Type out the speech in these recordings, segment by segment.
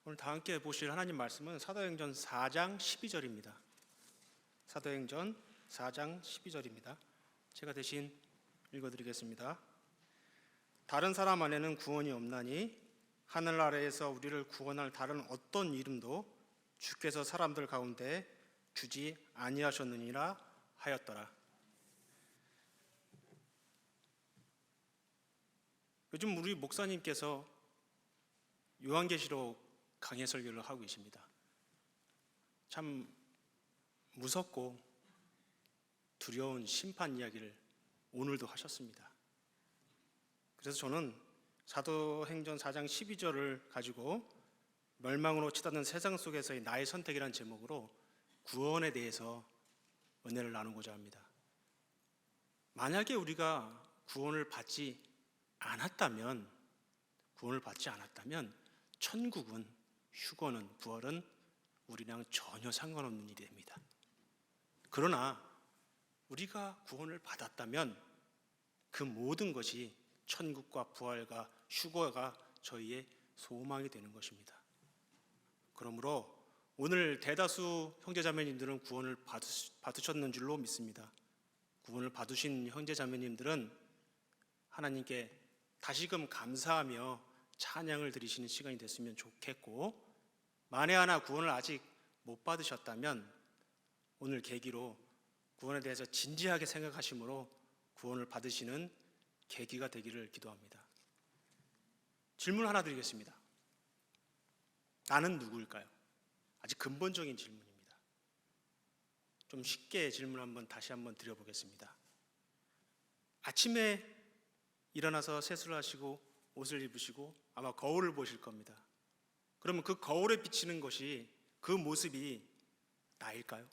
오늘 다 함께 보실 하나님 말씀은 사도행전 4장 12절입니다. 사도행전 4장 12절입니다. 제가 대신 읽어드리겠습니다. 다른 사람 안에는 구원이 없나니 하늘 아래에서 우리를 구원할 다른 어떤 이름도 주께서 사람들 가운데 주지 아니하셨느니라 하였더라. 요즘 우리 목사님께서 요한계시록 강해 설교를 하고 계십니다. 참 무섭고 두려운 심판 이야기를 오늘도 하셨습니다. 그래서 저는 사도행전 4장 12절을 가지고 멸망으로 치닫는 세상 속에서의 나의 선택이라는 제목으로 구원에 대해서 은혜를 나누고자 합니다. 만약에 우리가 구원을 받지 않았다면 천국은, 휴거는, 부활은 우리랑 전혀 상관없는 일이 됩니다. 그러나 우리가 구원을 받았다면 그 모든 것이 천국과 부활과 휴거가 저희의 소망이 되는 것입니다. 그러므로 오늘 대다수 형제자매님들은 구원을 받으셨는 줄로 믿습니다. 구원을 받으신 형제자매님들은 하나님께 다시금 감사하며 찬양을 드리시는 시간이 됐으면 좋겠고, 만에 하나 구원을 아직 못 받으셨다면 오늘 계기로 구원에 대해서 진지하게 생각하심으로 구원을 받으시는 계기가 되기를 기도합니다. 질문 하나 드리겠습니다. 나는 누구일까요? 아주 근본적인 질문입니다. 좀 쉽게 질문 다시 한번 드려보겠습니다. 아침에 일어나서 세수를 하시고 옷을 입으시고 아마 거울을 보실 겁니다. 그러면 그 거울에 비치는 것이, 그 모습이 나일까요?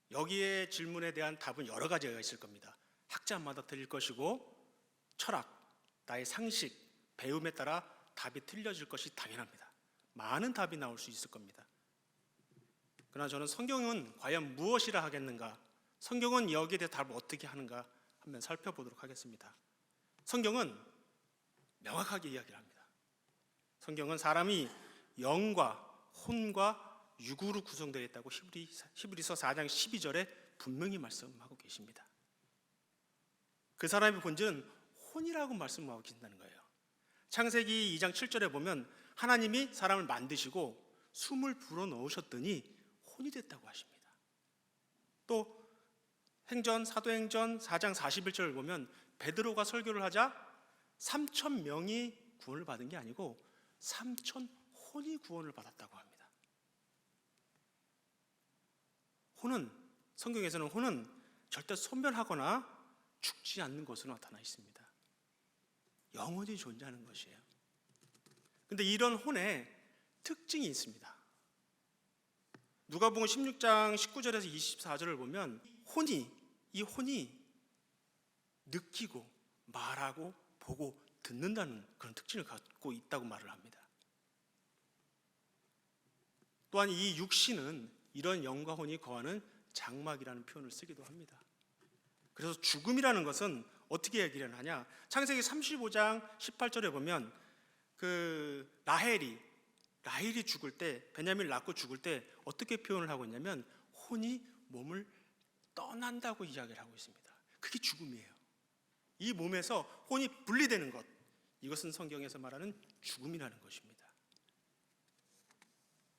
여기에 질문에 대한 답은 여러 가지가 있을 겁니다. 학자마다 틀릴 것이고 철학, 나의 상식, 배움에 따라 답이 틀려질 것이 당연합니다. 많은 답이 나올 수 있을 겁니다. 그러나 저는 성경은 과연 무엇이라 하겠는가, 성경은 여기에 대해 답을 어떻게 하는가 한번 살펴보도록 하겠습니다. 성경은 명확하게 이야기를 합니다. 성경은 사람이 영과 혼과 육으로 구성되어 있다고 히브리서 4장 12절에 분명히 말씀하고 계십니다. 그 사람의 본질은 혼이라고 말씀하고 계신다는 거예요. 창세기 2장 7절에 보면 하나님이 사람을 만드시고 숨을 불어넣으셨더니 혼이 됐다고 하십니다. 또 사도행전 4장 41절을 보면 베드로가 설교를 하자 3,000명이 구원을 받은 게 아니고 3,000혼이 구원을 받았다고 합니다. 성경에서는 혼은 절대 소멸하거나 죽지 않는 것으로 나타나 있습니다. 영원히 존재하는 것이에요. 그런데 이런 혼에 특징이 있습니다. 누가복음 16장 19절에서 24절을 보면 이 혼이 느끼고 말하고 보고 듣는다는 그런 특징을 갖고 있다고 말을 합니다. 또한 이 육신은 이런 영과 혼이 거하는 장막이라는 표현을 쓰기도 합니다. 그래서 죽음이라는 것은 어떻게 얘기를 하냐, 창세기 35장 18절에 보면 라헬이 죽을 때, 베냐민을 낳고 죽을 때 어떻게 표현을 하고 있냐면 혼이 몸을 떠난다고 이야기를 하고 있습니다. 그게 죽음이에요. 이 몸에서 혼이 분리되는 것, 이것은 성경에서 말하는 죽음이라는 것입니다.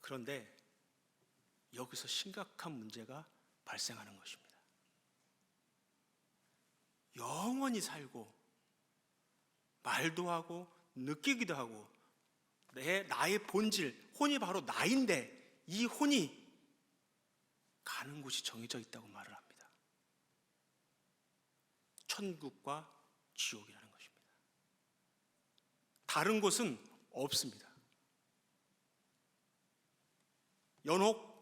그런데 여기서 심각한 문제가 발생하는 것입니다. 영원히 살고 말도 하고 느끼기도 하고 나의 본질, 혼이 바로 나인데 이 혼이 가는 곳이 정해져 있다고 말을 합니다. 천국과 지옥이라는 것입니다. 다른 곳은 없습니다. 연옥,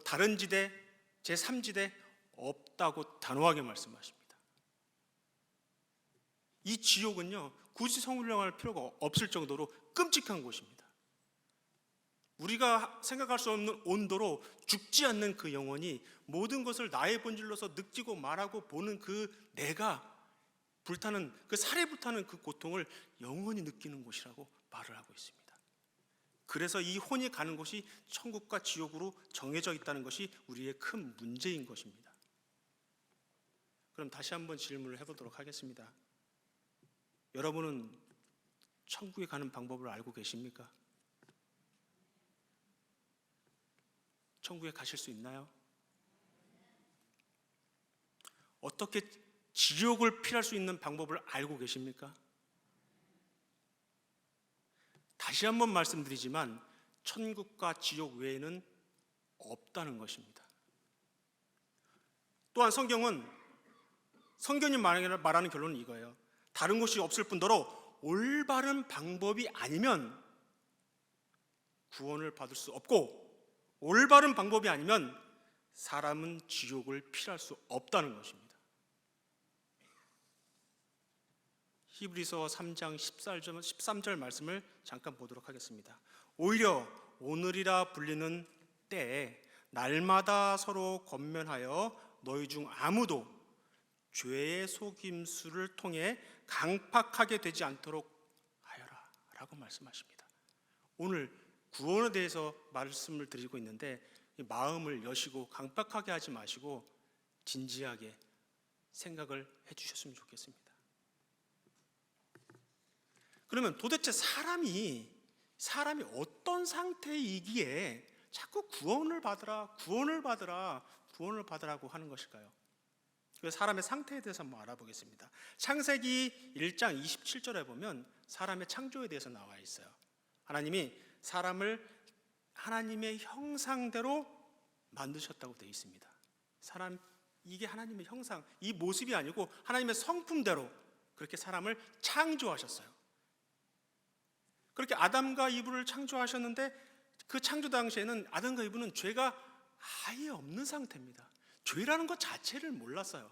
다른 지대, 제3지대 없다고 단호하게 말씀하십니다. 이 지옥은요, 굳이 성불령할 필요가 없을 정도로 끔찍한 곳입니다. 우리가 생각할 수 없는 온도로 죽지 않는 그 영혼이 모든 것을 나의 본질로서 느끼고 말하고 보는 그 내가 불타는 그 살에 불타는 그 고통을 영원히 느끼는 곳이라고 말을 하고 있습니다. 그래서 이 혼이 가는 곳이 천국과 지옥으로 정해져 있다는 것이 우리의 큰 문제인 것입니다. 그럼 다시 한번 질문을 해보도록 하겠습니다. 여러분은 천국에 가는 방법을 알고 계십니까? 천국에 가실 수 있나요? 어떻게 지옥을 피할 수 있는 방법을 알고 계십니까? 다시 한번 말씀드리지만 천국과 지옥 외에는 없다는 것입니다. 또한 성경이 말하는 결론은 이거예요. 다른 곳이 없을 뿐더러 올바른 방법이 아니면 구원을 받을 수 없고, 올바른 방법이 아니면 사람은 지옥을 피할 수 없다는 것입니다. 히브리서 3장 13절 말씀을 잠깐 보도록 하겠습니다. 오히려 오늘이라 불리는 때에 날마다 서로 권면하여 너희 중 아무도 죄의 속임수를 통해 강팍하게 되지 않도록 하여라 라고 말씀하십니다. 오늘 구원에 대해서 말씀을 드리고 있는데 마음을 여시고 강팍하게 하지 마시고 진지하게 생각을 해주셨으면 좋겠습니다. 그러면 도대체 사람이 어떤 상태이기에 자꾸 구원을 받으라고 하는 것일까요? 사람의 상태에 대해서 한번 알아보겠습니다. 창세기 1장 27절에 보면 사람의 창조에 대해서 나와 있어요. 하나님이 사람을 하나님의 형상대로 만드셨다고 되어 있습니다. 이게 하나님의 형상, 이 모습이 아니고 하나님의 성품대로 그렇게 사람을 창조하셨어요. 그렇게 아담과 이브를 창조하셨는데 그 창조 당시에는 아담과 이브는 죄가 아예 없는 상태입니다. 죄라는 것 자체를 몰랐어요.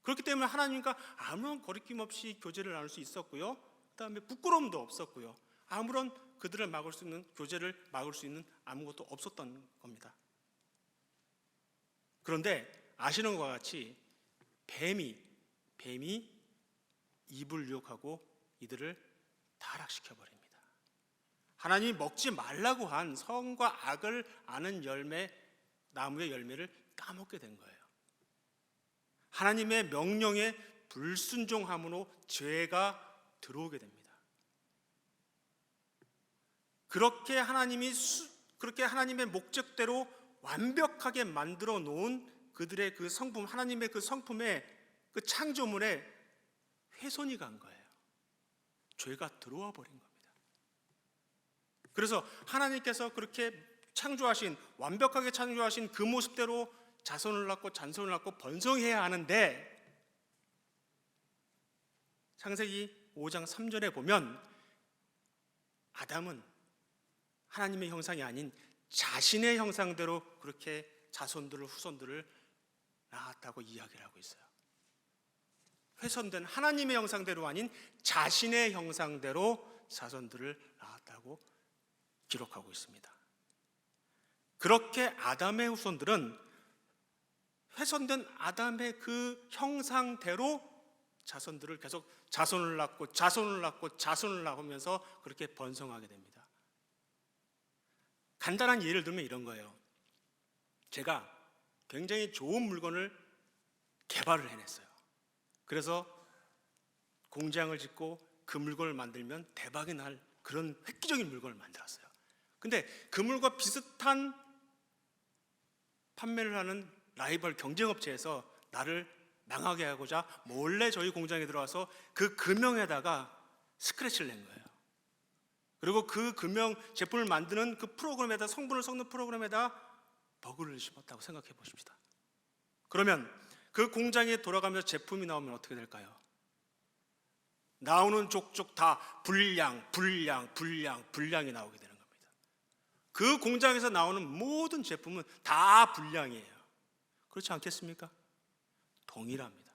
그렇기 때문에 하나님과 아무런 거리낌 없이 교제를 나눌 수 있었고요. 그다음에 부끄러움도 없었고요. 아무런 그들을 교제를 막을 수 있는 아무것도 없었던 겁니다. 그런데 아시는 것과 같이 뱀이 이브를 유혹하고 이들을 타락시켜 버립니다. 하나님이 먹지 말라고 한 선과 악을 아는 나무의 열매를 까먹게 된 거예요. 하나님의 명령에 불순종함으로 죄가 들어오게 됩니다. 그렇게 하나님의 목적대로 완벽하게 만들어 놓은 그들의 그 성품, 하나님의 그 성품의 그 창조물에 훼손이 간 거예요. 죄가 들어와 버린 겁니다. 그래서 하나님께서 그렇게 완벽하게 창조하신 그 모습대로 자손을 낳고 잔손을 낳고 번성해야 하는데, 창세기 5장 3절에 보면 아담은 하나님의 형상이 아닌 자신의 형상대로 그렇게 후손들을 낳았다고 이야기를 하고 있어요. 훼손된 하나님의 형상대로 아닌 자신의 형상대로 자손들을 낳았다고 기록하고 있습니다. 그렇게 아담의 후손들은 훼손된 아담의 그 형상대로 자손들을 계속 자손을 낳으면서 그렇게 번성하게 됩니다. 간단한 예를 들면 이런 거예요. 제가 굉장히 좋은 물건을 개발을 해냈어요. 그래서 공장을 짓고 그 물건을 만들면 대박이 날 그런 획기적인 물건을 만들었어요. 근데 그 물과 비슷한 판매를 하는 라이벌 경쟁업체에서 나를 망하게 하고자 몰래 저희 공장에 들어와서 그 금형에다가 스크래치를 낸 거예요. 그리고 그 금형 제품을 만드는 그 프로그램에다, 성분을 섞는 프로그램에다 버그를 심었다고 생각해 보십시다. 그러면 그 공장에 돌아가면서 제품이 나오면 어떻게 될까요? 나오는 족족 다 불량이 나오게 되는 겁니다. 그 공장에서 나오는 모든 제품은 다 불량이에요. 그렇지 않겠습니까? 동일합니다.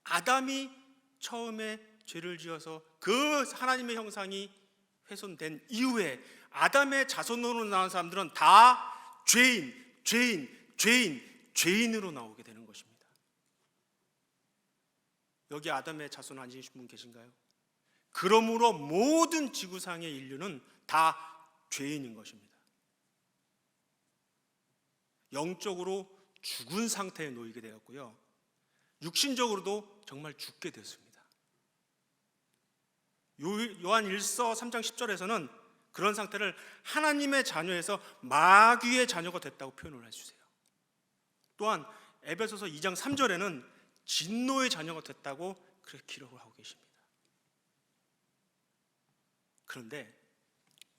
아담이 처음에 죄를 지어서 그 하나님의 형상이 훼손된 이후에 아담의 자손으로 나온 사람들은 다 죄인으로 나오게 되는 것입니다. 여기 아담의 자손 아니신 분 계신가요? 그러므로 모든 지구상의 인류는 다 죄인인 것입니다. 영적으로 죽은 상태에 놓이게 되었고요, 육신적으로도 정말 죽게 됐습니다. 요한 1서 3장 10절에서는 그런 상태를 하나님의 자녀에서 마귀의 자녀가 됐다고 표현을 해주세요. 또한 에베소서 2장 3절에는 진노의 자녀가 됐다고 그렇게 기록을 하고 계십니다. 그런데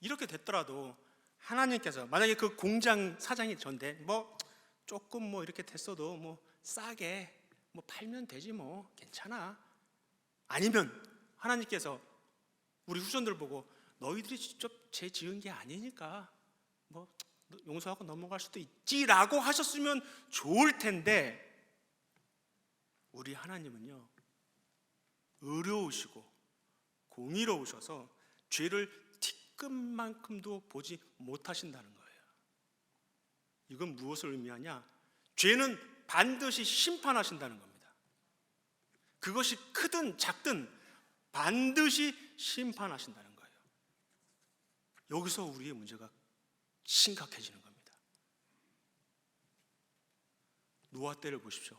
이렇게 됐더라도 하나님께서 만약에 그 공장 사장이 전데 조금 이렇게 됐어도 싸게 팔면 되지 괜찮아. 아니면 하나님께서 우리 후손들 보고 너희들이 직접 죄 지은 게 아니니까 용서하고 넘어갈 수도 있지라고 하셨으면 좋을 텐데, 우리 하나님은요 의로우시고 공의로우셔서 죄를 티끌만큼도 보지 못하신다는 거예요. 이건 무엇을 의미하냐? 죄는 반드시 심판하신다는 겁니다. 그것이 크든 작든 반드시 심판하신다는 거예요. 여기서 우리의 문제가 심각해지는 겁니다. 노아 때를 보십시오.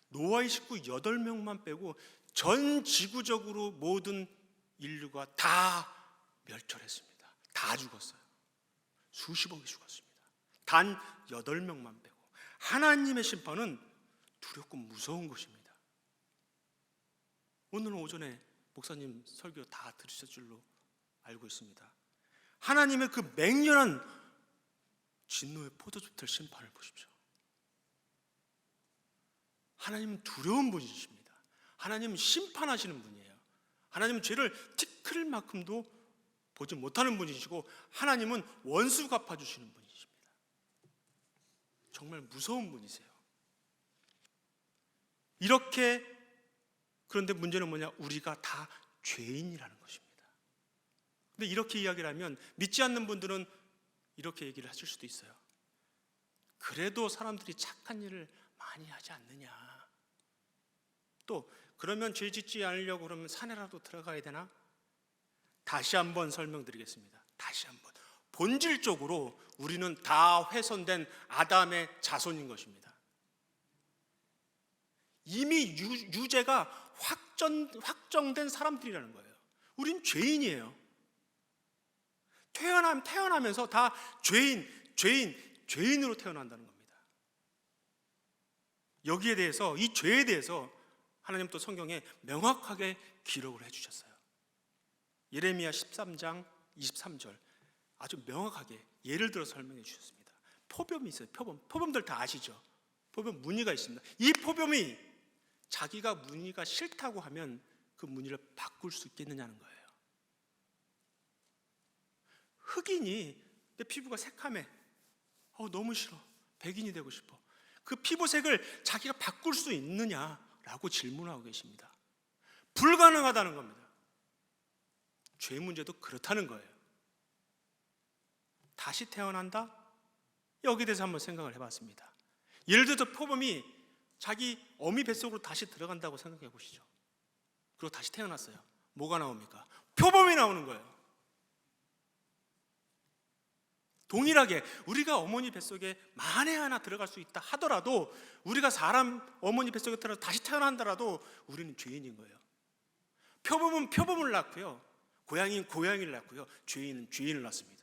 노아의 식구 8명만 빼고 전 지구적으로 모든 인류가 다 멸절했습니다. 다 죽었어요. 수십억이 죽었습니다. 단 8명만 빼고. 하나님의 심판은 두렵고 무서운 것입니다. 오늘 오전에 목사님 설교 다 들으셨을 줄로 알고 있습니다. 하나님의 그 맹렬한 진노의 포도즙들 심판을 보십시오. 하나님은 두려운 분이십니다. 하나님은 심판하시는 분이에요. 하나님은 죄를 티끌만큼도 보지 못하는 분이시고, 하나님은 원수 갚아주시는 분이십니다. 정말 무서운 분이세요. 이렇게, 그런데 문제는 뭐냐? 우리가 다 죄인이라는 것입니다. 근데 이렇게 이야기를 하면 믿지 않는 분들은 이렇게 얘기를 하실 수도 있어요. 그래도 사람들이 착한 일을 많이 하지 않느냐. 또 그러면 죄 짓지 않으려고 그러면 산에라도 들어가야 되나? 다시 한번 설명드리겠습니다. 다시 한번. 본질적으로 우리는 다 훼손된 아담의 자손인 것입니다. 이미 유죄가 확정된 사람들이라는 거예요. 우린 죄인이에요. 태어나면서 다 죄인으로 태어난다는 겁니다. 여기에 대해서, 이 죄에 대해서 하나님 또 성경에 명확하게 기록을 해주셨어요. 예레미야 13장 23절 아주 명확하게 예를 들어 설명해 주셨습니다. 포범이 있어요. 포범들 다 아시죠? 포범 무늬가 있습니다. 이 포범이 자기가 무늬가 싫다고 하면 그 무늬를 바꿀 수 있겠느냐는 거예요. 흑인이 내 피부가 새카매, 너무 싫어, 백인이 되고 싶어. 그 피부색을 자기가 바꿀 수 있느냐라고 질문하고 계십니다. 불가능하다는 겁니다. 죄 문제도 그렇다는 거예요. 다시 태어난다? 여기에 대해서 한번 생각을 해봤습니다. 예를 들어서 표범이 자기 어미 뱃속으로 다시 들어간다고 생각해 보시죠. 그리고 다시 태어났어요. 뭐가 나옵니까? 표범이 나오는 거예요. 동일하게 우리가 어머니 뱃속에 만에 하나 들어갈 수 있다 하더라도, 우리가 사람 어머니 뱃속에 들어가서 다시 태어난다라도 우리는 죄인인 거예요. 표범은 표범을 낳고요, 고양이는 고양이를 낳고요, 죄인은 죄인을 낳습니다.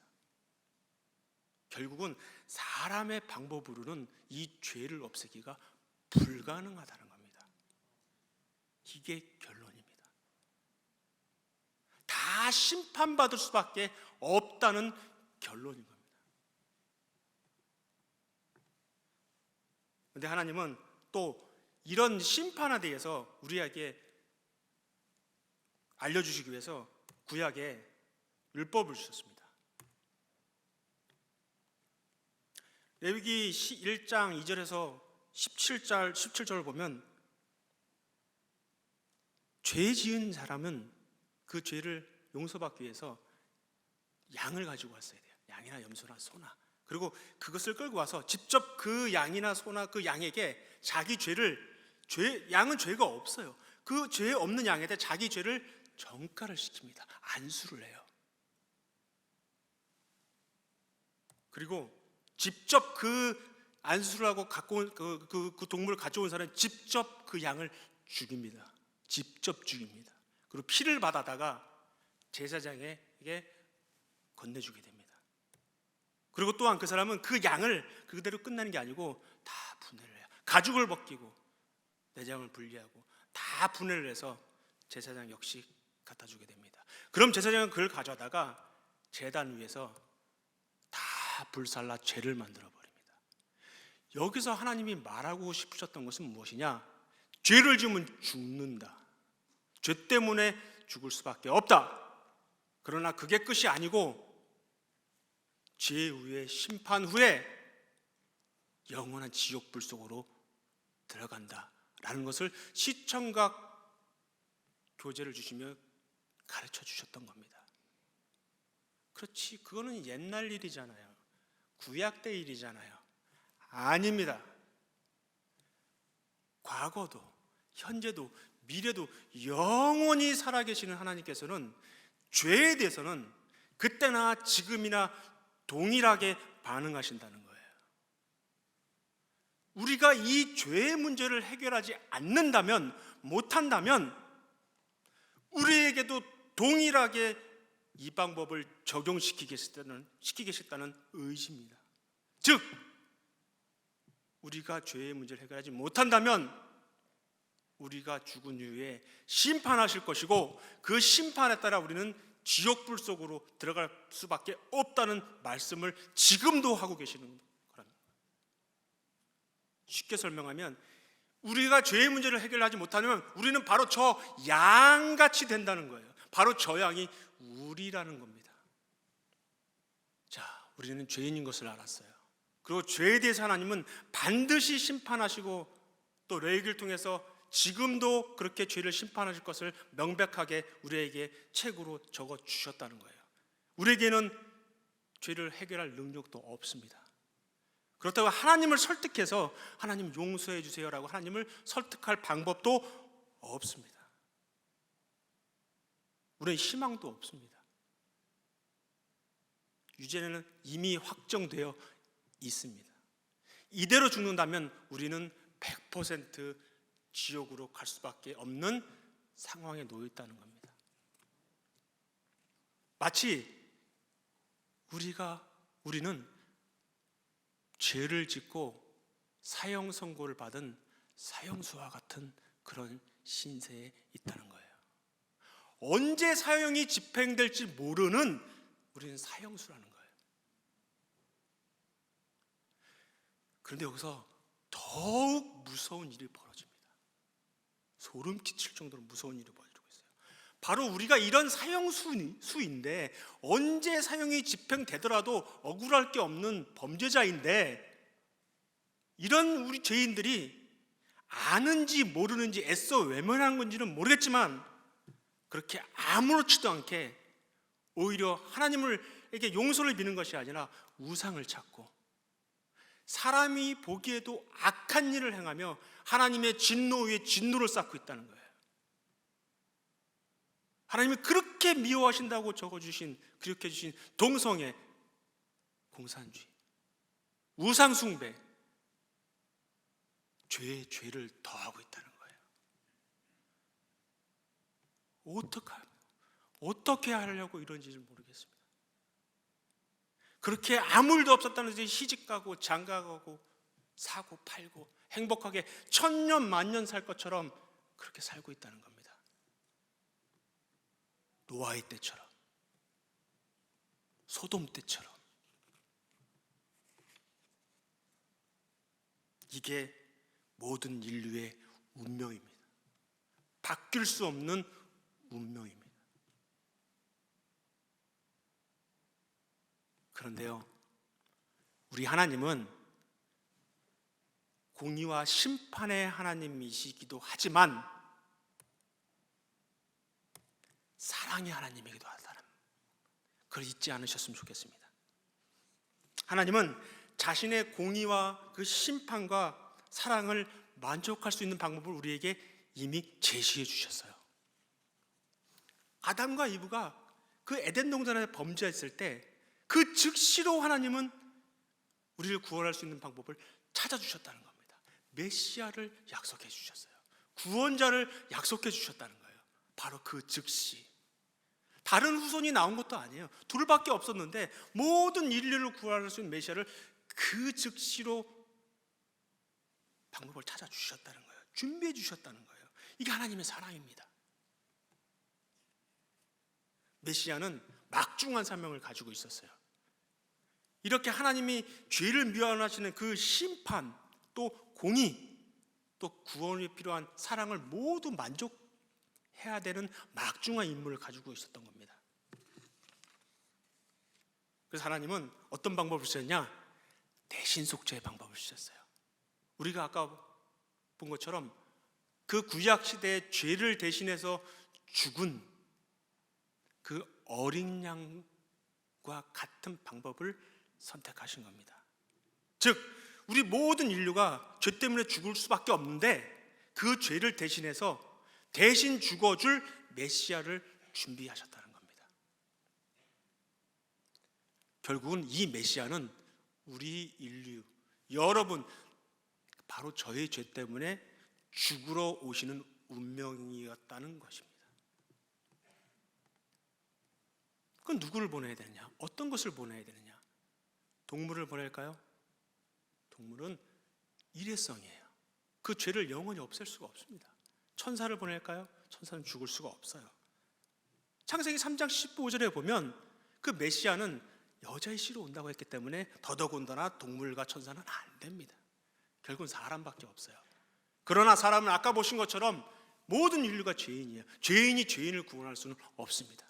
결국은 사람의 방법으로는 이 죄를 없애기가 불가능하다는 겁니다. 이게 결론입니다. 다 심판받을 수밖에 없다는 결론인 겁니다. 그런데 하나님은 또 이런 심판에 대해서 우리에게 알려주시기 위해서 구약에 율법을 주셨습니다. 레위기 1장 2절에서 17절을 보면, 죄 지은 사람은 그 죄를 용서받기 위해서 양을 가지고 왔어야 돼요. 양이나 염소나 소나. 그리고 그것을 끌고 와서 직접 그 양이나 소나 그 양에게 자기 죄를 양은 죄가 없어요. 그 죄 없는 양에 대해 자기 죄를 전가를 시킵니다. 안수를 해요. 그리고 직접 그 안수를 하고 갖고 온 그 동물을 가져온 사람은 직접 그 양을 죽입니다. 직접 죽입니다. 그리고 피를 받아다가 제사장에게 건네주게 됩니다. 그리고 또한 그 사람은 그 양을 그대로 끝나는 게 아니고 다 분해를 해요. 가죽을 벗기고 내장을 분리하고 다 분해를 해서 제사장 역시 갖다 주게 됩니다. 그럼 제사장은 그걸 가져다가 제단 위에서 다 불살라 죄를 만들어 버립니다. 여기서 하나님이 말하고 싶으셨던 것은 무엇이냐? 죄를 지으면 죽는다. 죄 때문에 죽을 수밖에 없다. 그러나 그게 끝이 아니고 죄 후에 심판 후에 영원한 지옥불 속으로 들어간다라는 것을 시청각 교재를 주시며 가르쳐 주셨던 겁니다. 그렇지, 그거는 옛날 일이잖아요. 구약 때 일이잖아요. 아닙니다. 과거도 현재도 미래도 영원히 살아계시는 하나님께서는 죄에 대해서는 그때나 지금이나 동일하게 반응하신다는 거예요. 우리가 이 죄의 문제를 해결하지 않는다면, 못한다면 우리에게도 동일하게 이 방법을 시키겠다는 의지입니다. 즉, 우리가 죄의 문제를 해결하지 못한다면 우리가 죽은 이후에 심판하실 것이고 그 심판에 따라 우리는 지옥불 속으로 들어갈 수밖에 없다는 말씀을 지금도 하고 계시는 거랍니다. 쉽게 설명하면 우리가 죄의 문제를 해결하지 못하면 우리는 바로 저 양같이 된다는 거예요. 바로 저 양이 우리라는 겁니다. 자, 우리는 죄인인 것을 알았어요. 그리고 죄에 대해서 하나님은 반드시 심판하시고 또 레위기를 통해서 지금도 그렇게 죄를 심판하실 것을 명백하게 우리에게 책으로 적어 주셨다는 거예요. 우리에게는 죄를 해결할 능력도 없습니다. 그렇다고 하나님을 설득해서 하나님 용서해 주세요라고 하나님을 설득할 방법도 없습니다. 우리는 희망도 없습니다. 유죄는 이미 확정되어 있습니다. 이대로 죽는다면 우리는 100% 지옥으로 갈 수밖에 없는 상황에 놓여 있다는 겁니다. 마치 우리는 죄를 짓고 사형 선고를 받은 사형수와 같은 그런 신세에 있다는 거예요. 언제 사형이 집행될지 모르는 우리는 사형수라는 거예요. 그런데 여기서 더욱 무서운 일이 벌어집니다. 소름 끼칠 정도로 무서운 일이 벌어지고 있어요. 바로 우리가 이런 사형수인데 언제 사형이 집행되더라도 억울할 게 없는 범죄자인데 이런 우리 죄인들이 아는지 모르는지 애써 외면한 건지는 모르겠지만 그렇게 아무렇지도 않게 오히려 하나님에게 용서를 비는 것이 아니라 우상을 찾고 사람이 보기에도 악한 일을 행하며 하나님의 진노 위에 진노를 쌓고 있다는 거예요. 하나님이 그렇게 미워하신다고 적어주신, 기록해 주신 동성애, 공산주의, 우상숭배, 죄에 죄를 더하고 있다는 거예요. 어떻게 하려고 이런지를 모르겠습니다. 그렇게 아무 일도 없었다는 듯이 시집가고 장가가고 사고 팔고 행복하게 천년 만년 살 것처럼 그렇게 살고 있다는 겁니다. 노아의 때처럼, 소돔 때처럼. 이게 모든 인류의 운명입니다. 바뀔 수 없는 운명입니다. 그런데요, 우리 하나님은 공의와 심판의 하나님이시기도 하지만 사랑의 하나님이기도 하다는, 그걸 잊지 않으셨으면 좋겠습니다. 하나님은 자신의 공의와 그 심판과 사랑을 만족할 수 있는 방법을 우리에게 이미 제시해 주셨어요. 아담과 이브가 그 에덴 동산에서 범죄했을 때 그 즉시로 하나님은 우리를 구원할 수 있는 방법을 찾아주셨다는 겁니다. 메시아를 약속해 주셨어요. 구원자를 약속해 주셨다는 거예요. 바로 그 즉시. 다른 후손이 나온 것도 아니에요. 둘밖에 없었는데 모든 인류를 구원할 수 있는 메시아를 그 즉시로 방법을 찾아주셨다는 거예요. 준비해 주셨다는 거예요. 이게 하나님의 사랑입니다. 메시아는 막중한 사명을 가지고 있었어요. 이렇게 하나님이 죄를 미워하시는 그 심판, 또 공의, 또 구원이 필요한 사랑을 모두 만족해야 되는 막중한 임무를 가지고 있었던 겁니다. 그래서 하나님은 어떤 방법을 쓰셨냐? 대신 속죄의 방법을 쓰셨어요. 우리가 아까 본 것처럼 그 구약 시대의 죄를 대신해서 죽은 그 어린 양과 같은 방법을 선택하신 겁니다. 즉 우리 모든 인류가 죄 때문에 죽을 수밖에 없는데 그 죄를 대신해서 대신 죽어줄 메시아를 준비하셨다는 겁니다. 결국은 이 메시아는 우리 인류, 여러분, 바로 저의 죄 때문에 죽으러 오시는 운명이었다는 것입니다. 그럼 누구를 보내야 되느냐? 어떤 것을 보내야 되느냐? 동물을 보낼까요? 동물은 일회성이에요. 그 죄를 영원히 없앨 수가 없습니다. 천사를 보낼까요? 천사는 죽을 수가 없어요. 창세기 3장 15절에 보면 그 메시아는 여자의 씨로 온다고 했기 때문에 더더군다나 동물과 천사는 안 됩니다. 결국은 사람밖에 없어요. 그러나 사람은 아까 보신 것처럼 모든 인류가 죄인이에요. 죄인이 죄인을 구원할 수는 없습니다.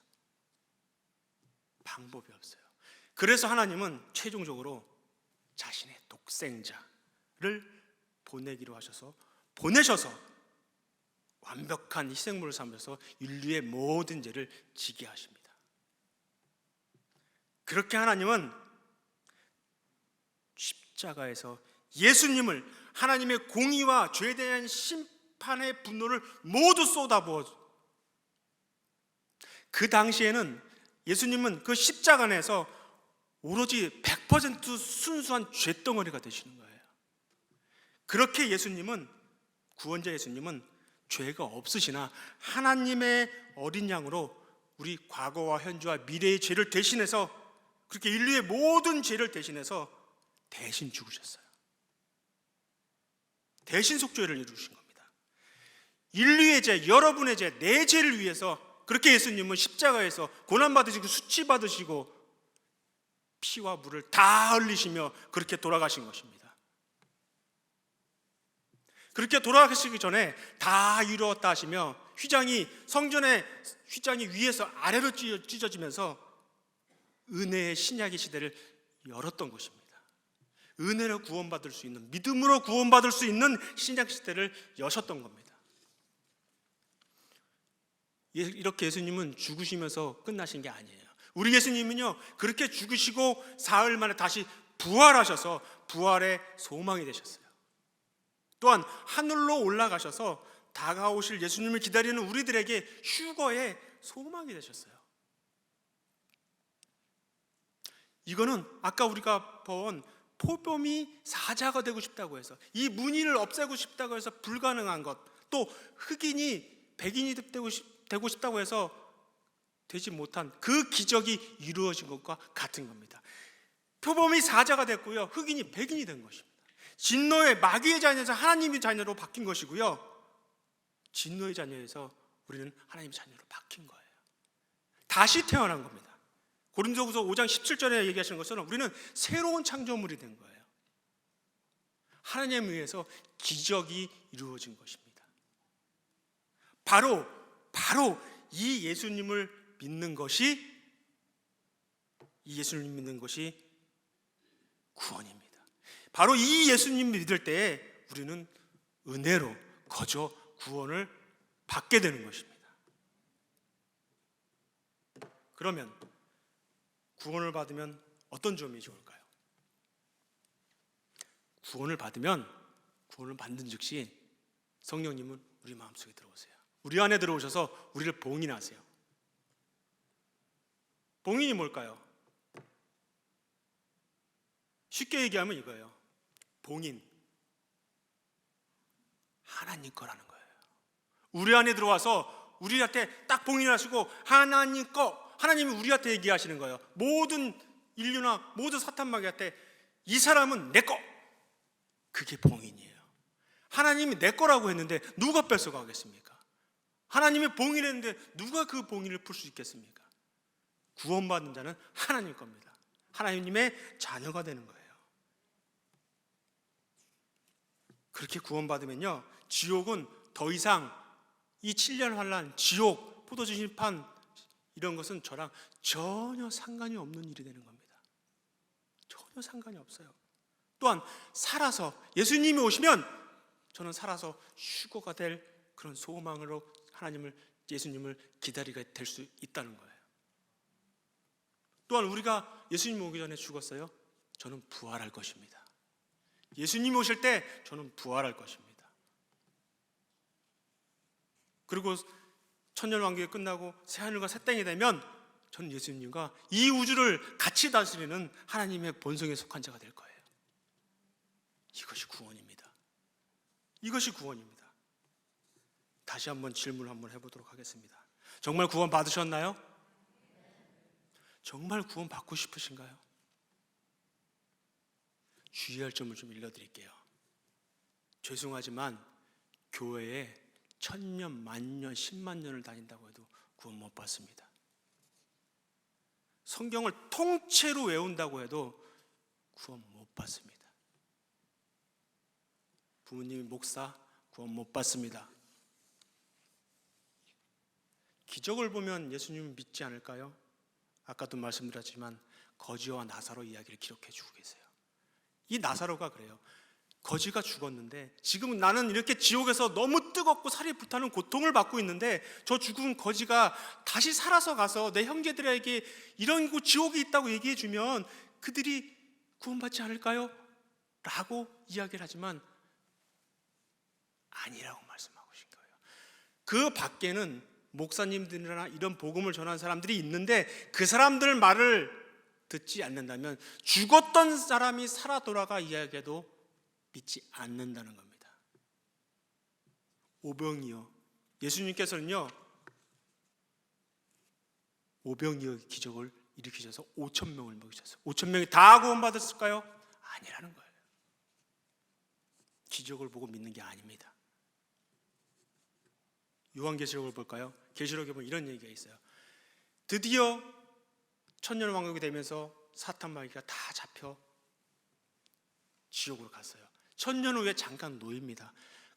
방법이 없어요. 그래서 하나님은 최종적으로 자신의 독생자를 보내기로 하셔서 보내셔서 완벽한 희생물을 삼으셔서 인류의 모든 죄를 지게 하십니다. 그렇게 하나님은 십자가에서 예수님을 하나님의 공의와 죄에 대한 심판의 분노를 모두 쏟아부어 그 당시에는 예수님은 그 십자가 안에서 오로지 100% 순수한 죄덩어리가 되시는 거예요. 그렇게 예수님은, 구원자 예수님은 죄가 없으시나 하나님의 어린 양으로 우리 과거와 현재와 미래의 죄를 대신해서, 그렇게 인류의 모든 죄를 대신해서 대신 죽으셨어요. 대신 속죄를 이루신 겁니다. 인류의 죄, 여러분의 죄, 내 죄를 위해서 그렇게 예수님은 십자가에서 고난받으시고 수치받으시고 피와 물을 다 흘리시며 그렇게 돌아가신 것입니다. 그렇게 돌아가시기 전에 다 이루었다 하시며 성전의 휘장이 위에서 아래로 찢어지면서 은혜의 신약의 시대를 열었던 것입니다. 은혜로 구원받을 수 있는, 믿음으로 구원받을 수 있는 신약 시대를 여셨던 겁니다. 이렇게 예수님은 죽으시면서 끝나신 게 아니에요. 우리 예수님은요, 그렇게 죽으시고 사흘 만에 다시 부활하셔서 부활의 소망이 되셨어요. 또한 하늘로 올라가셔서 다가오실 예수님을 기다리는 우리들에게 휴거의 소망이 되셨어요. 이거는 아까 우리가 본 포범이 사자가 되고 싶다고 해서, 이 무늬를 없애고 싶다고 해서 불가능한 것, 또 흑인이 백인이 되고 싶다고 해서 되지 못한 그 기적이 이루어진 것과 같은 겁니다. 표범이 사자가 됐고요, 흑인이 백인이 된 것입니다. 진노의 마귀의 자녀에서 하나님의 자녀로 바뀐 것이고요, 진노의 자녀에서 우리는 하나님의 자녀로 바뀐 거예요. 다시 태어난 겁니다. 고린도후서 5장 17절에 얘기하시는 것처럼 우리는 새로운 창조물이 된 거예요. 하나님에 의해서 기적이 이루어진 것입니다. 바로 이 예수님을 믿는 것이 구원입니다. 바로 이 예수님 믿을 때에 우리는 은혜로 거저 구원을 받게 되는 것입니다. 그러면 구원을 받으면 어떤 점이 좋을까요? 구원을 받으면 구원을 받는 즉시 성령님은 우리 마음속에 들어오세요. 우리 안에 들어오셔서 우리를 봉인하세요. 봉인이 뭘까요? 쉽게 얘기하면 이거예요. 봉인, 하나님 거라는 거예요. 우리 안에 들어와서 우리한테 딱 봉인하시고 하나님 거, 하나님이 우리한테 얘기하시는 거예요. 모든 인류나 모든 사탄마귀한테 이 사람은 내 거. 그게 봉인이에요. 하나님이 내 거라고 했는데 누가 뺏어가겠습니까? 하나님이 봉인했는데 누가 그 봉인을 풀 수 있겠습니까? 구원받는 자는 하나님 겁니다. 하나님의 자녀가 되는 거예요. 그렇게 구원받으면요, 지옥은 더 이상 이 7년 환란, 지옥, 포도주 심판 이런 것은 저랑 전혀 상관이 없는 일이 되는 겁니다. 전혀 상관이 없어요. 또한 살아서 예수님이 오시면 저는 살아서 휴거가 될 그런 소망으로 예수님을 기다리게 될 수 있다는 거예요. 또한 우리가 예수님 오기 전에 죽었어요. 저는 부활할 것입니다. 예수님 오실 때 저는 부활할 것입니다. 그리고 천년왕국이 끝나고 새하늘과 새 땅이 되면 저는 예수님과 이 우주를 같이 다스리는 하나님의 본성에 속한 자가 될 거예요. 이것이 구원입니다. 이것이 구원입니다. 다시 한번 질문을 한번 해보도록 하겠습니다. 정말 구원 받으셨나요? 정말 구원 받고 싶으신가요? 주의할 점을 좀 일러드릴게요. 죄송하지만 교회에 1000년, 만년, 10만 년을 다닌다고 해도 구원 못 받습니다. 성경을 통째로 외운다고 해도 구원 못 받습니다. 부모님이 목사, 구원 못 받습니다. 기적을 보면 예수님을 믿지 않을까요? 아까도 말씀드렸지만 거지와 나사로 이야기를 기록해 주고 계세요. 이 나사로가 그래요. 거지가 죽었는데 지금 나는 이렇게 지옥에서 너무 뜨겁고 살이 불타는 고통을 받고 있는데 저 죽은 거지가 다시 살아서 가서 내 형제들에게 이런 곳 지옥이 있다고 얘기해 주면 그들이 구원받지 않을까요? 라고 이야기를 하지만 아니라고 말씀하고 계신 거예요. 그 밖에는 목사님들이나 이런 복음을 전하는 사람들이 있는데 그 사람들 말을 듣지 않는다면 죽었던 사람이 살아 돌아가 이야기해도 믿지 않는다는 겁니다. 오병이어, 예수님께서는요 오병이어 기적을 일으키셔서 5,000명을 먹이셨어요. 5,000명이 다 구원받았을까요? 아니라는 거예요. 기적을 보고 믿는 게 아닙니다. 요한계시록을 볼까요? 계시록에 보면 이런 얘기가 있어요. 드디어 천년왕국이 되면서 사탄마귀가 다 잡혀 지옥으로 갔어요. 1000년 후에 잠깐 놓입니다.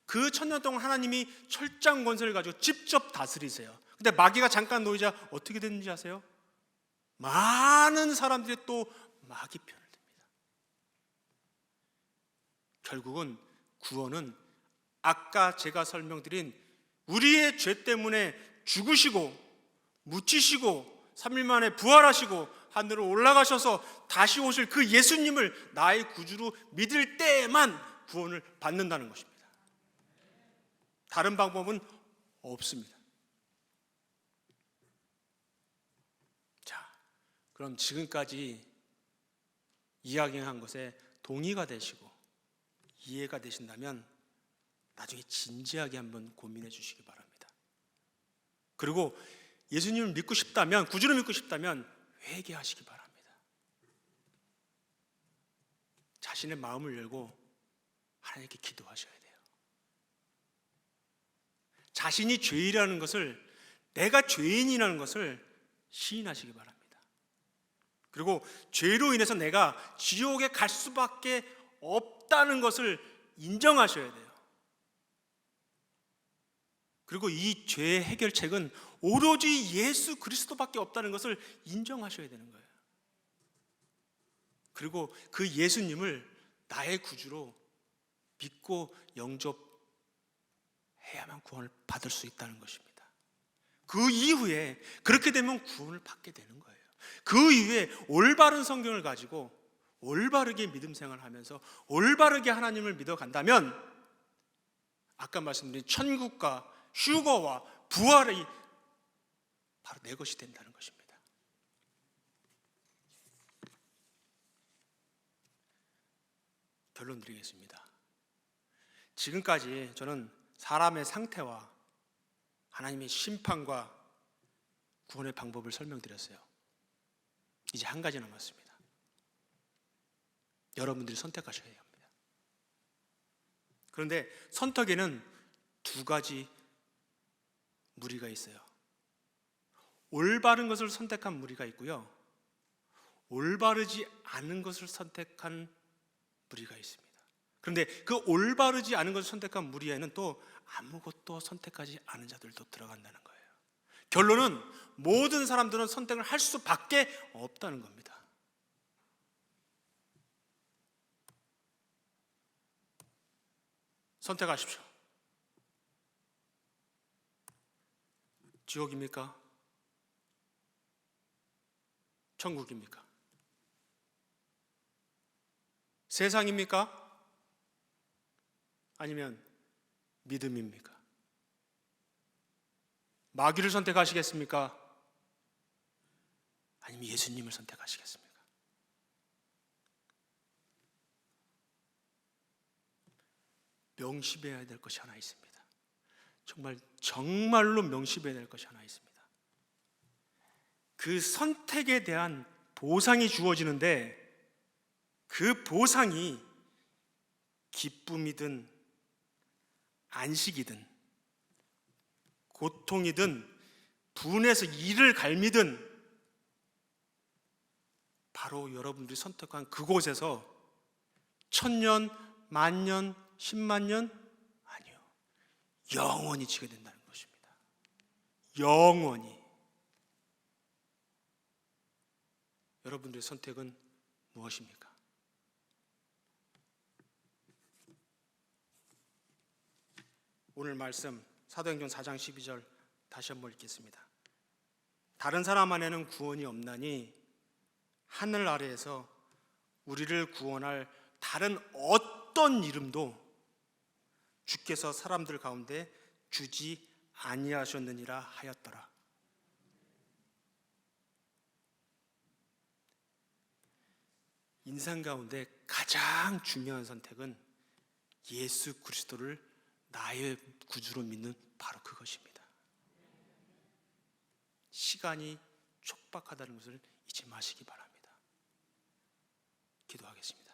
그 1000년 동안 하나님이 철장 권세를 가지고 직접 다스리세요. 근데 마귀가 잠깐 놓이자 어떻게 됐는지 아세요? 많은 사람들이 또 마귀 편을 듭니다. 결국은 구원은 아까 제가 설명드린 우리의 죄 때문에 죽으시고 묻히시고 3일 만에 부활하시고 하늘로 올라가셔서 다시 오실 그 예수님을 나의 구주로 믿을 때에만 구원을 받는다는 것입니다. 다른 방법은 없습니다. 자, 그럼 지금까지 이야기한 것에 동의가 되시고 이해가 되신다면 나중에 진지하게 한번 고민해 주시기 바랍니다. 그리고 예수님을 믿고 싶다면, 구주를 믿고 싶다면 회개하시기 바랍니다. 자신의 마음을 열고 하나님께 기도하셔야 돼요. 자신이 죄인이라는 것을, 내가 죄인이라는 것을 시인하시기 바랍니다. 그리고 죄로 인해서 내가 지옥에 갈 수밖에 없다는 것을 인정하셔야 돼요. 그리고 이 죄의 해결책은 오로지 예수 그리스도밖에 없다는 것을 인정하셔야 되는 거예요. 그리고 그 예수님을 나의 구주로 믿고 영접해야만 구원을 받을 수 있다는 것입니다. 그 이후에 그렇게 되면 구원을 받게 되는 거예요. 그 이후에 올바른 성경을 가지고 올바르게 믿음 생활을 하면서 올바르게 하나님을 믿어간다면 아까 말씀드린 천국과 휴거와 부활이 바로 내 것이 된다는 것입니다. 결론 드리겠습니다. 지금까지 저는 사람의 상태와 하나님의 심판과 구원의 방법을 설명드렸어요. 이제 한 가지 남았습니다. 여러분들이 선택하셔야 합니다. 그런데 선택에는 두 가지 무리가 있어요. 올바른 것을 선택한 무리가 있고요, 올바르지 않은 것을 선택한 무리가 있습니다. 그런데 그 올바르지 않은 것을 선택한 무리에는 또 아무것도 선택하지 않은 자들도 들어간다는 거예요. 결론은 모든 사람들은 선택을 할 수밖에 없다는 겁니다. 선택하십시오. 지옥입니까? 천국입니까? 세상입니까? 아니면 믿음입니까? 마귀를 선택하시겠습니까? 아니면 예수님을 선택하시겠습니까? 명심해야 될 것이 하나 있습니다. 정말로 명심해야 될 것이 하나 있습니다. 그 선택에 대한 보상이 주어지는데 그 보상이 기쁨이든 안식이든 고통이든 분해서 이를 갈미든 바로 여러분들이 선택한 그곳에서 1000년, 만년, 10만 년? 아니요. 영원히 지게 된다는 것입니다. 영원히. 여러분들의 선택은 무엇입니까? 오늘 말씀 사도행전 4장 12절 다시 한번 읽겠습니다. 다른 사람 안에는 구원이 없나니 하늘 아래에서 우리를 구원할 다른 어떤 이름도 주께서 사람들 가운데 주지 아니하셨느니라 하였더라. 인생 가운데 가장 중요한 선택은 예수 그리스도를 나의 구주로 믿는 바로 그것입니다. 시간이 촉박하다는 것을 잊지 마시기 바랍니다. 기도하겠습니다.